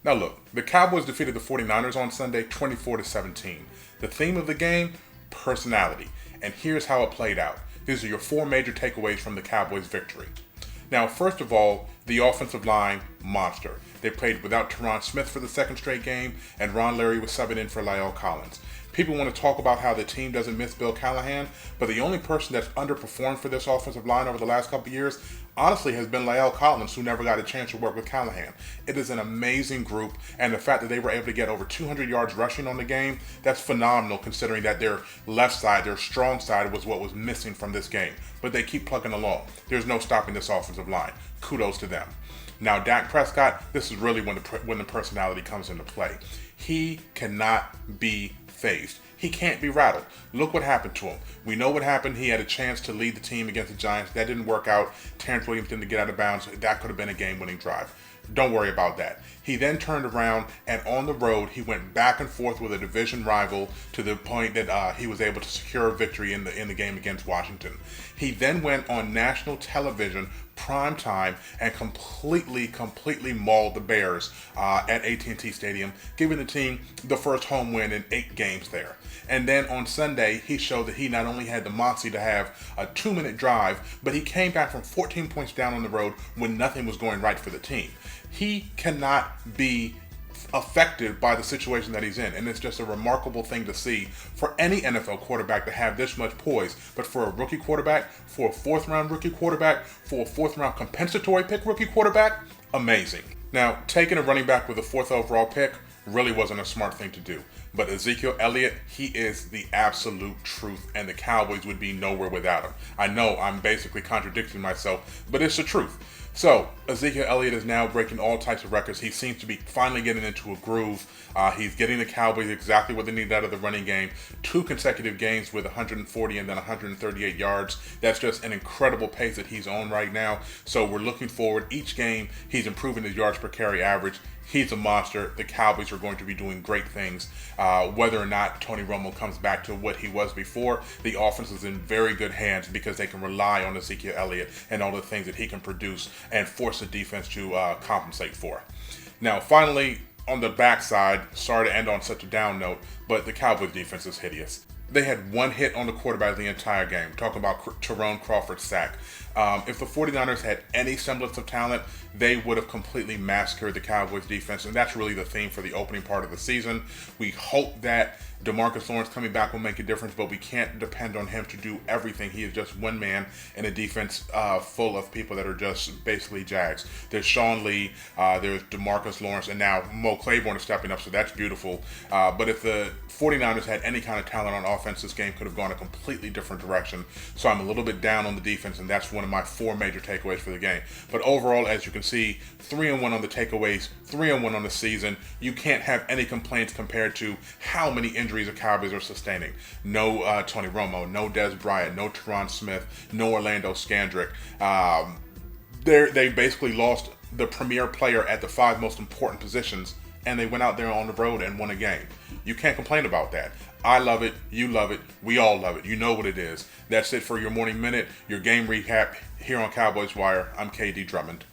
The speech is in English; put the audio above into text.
Now look, the Cowboys defeated the 49ers on Sunday 24-17. The theme of the game, personality. And here's how it played out. These are your four major takeaways from the Cowboys' victory. Now, first of all, the offensive line, monster. They played without Tyron Smith for the second straight game, and Ron Leary was subbing in for La'el Collins. People want to talk about how the team doesn't miss Bill Callahan, but the only person that's underperformed for this offensive line over the last couple of years, honestly, has been La'el Collins, who never got a chance to work with Callahan. It is an amazing group, and the fact that they were able to get over 200 yards rushing on the game, that's phenomenal considering that their left side, their strong side, was what was missing from this game. But they keep plugging along. There's no stopping this offensive line. Kudos to them. Now, Dak Prescott, this is really when the personality comes into play. He cannot be phased. He can't be rattled. Look what happened to him. We know what happened. He had a chance to lead the team against the Giants. That didn't work out. Terrence Williams didn't get out of bounds. That could have been a game-winning drive. Don't worry about that. He then turned around, and on the road, he went back and forth with a division rival to the point that he was able to secure a victory in the game against Washington. He then went on national television, prime time, and completely mauled the Bears at AT&T Stadium, giving the team the first home win in 8 games there. And then on Sunday, he showed that he not only had the moxie to have a 2-minute drive, but he came back from 14 points down on the road when nothing was going right for the team. He cannot be affected by the situation that he's in, and it's just a remarkable thing to see for any NFL quarterback to have this much poise. But for a rookie quarterback, for a 4th-round rookie quarterback, for a 4th-round compensatory pick rookie quarterback, amazing. Now, taking a running back with a 4th overall pick really wasn't a smart thing to do. But Ezekiel Elliott, he is the absolute truth, and the Cowboys would be nowhere without him. I know I'm basically contradicting myself, but it's the truth. So, Ezekiel Elliott is now breaking all types of records. He seems to be finally getting into a groove. He's getting the Cowboys exactly what they need out of the running game. 2 consecutive games with 140 and then 138 yards. That's just an incredible pace that he's on right now. So we're looking forward. Each game, he's improving his yards per carry average. He's a monster. The Cowboys are going to be doing great things. Whether or not Tony Romo comes back to what he was before, the offense is in very good hands because they can rely on Ezekiel Elliott and all the things that he can produce and force the defense to compensate for. Now, finally, on the backside, sorry to end on such a down note, but the Cowboys defense is hideous. They had 1 hit on the quarterback the entire game. Talking about Tyrone Crawford's sack. If the 49ers had any semblance of talent, they would have completely massacred the Cowboys defense, and that's really the theme for the opening part of the season. We hope that DeMarcus Lawrence coming back will make a difference, but we can't depend on him to do everything. He is just one man in a defense full of people that are just basically Jags. There's Sean Lee, there's DeMarcus Lawrence, and now Mo Claiborne is stepping up, so that's beautiful. But if the 49ers had any kind of talent on offense, this game could have gone a completely different direction. So I'm a little bit down on the defense, and that's one of my 4 major takeaways for the game. But overall, as you can see, 3-1 on the takeaways, 3-1 on the season. You can't have any complaints compared to how many injuries the Cowboys are sustaining. No Tony Romo, no Dez Bryant, no Tyron Smith, no Orlando Scandrick. They basically lost the premier player at the 5 most important positions, and they went out there on the road and won a game. You can't complain about that. I love it. You love it. We all love it. You know what it is. That's it for your Morning Minute, your game recap here on Cowboys Wire. I'm KD Drummond.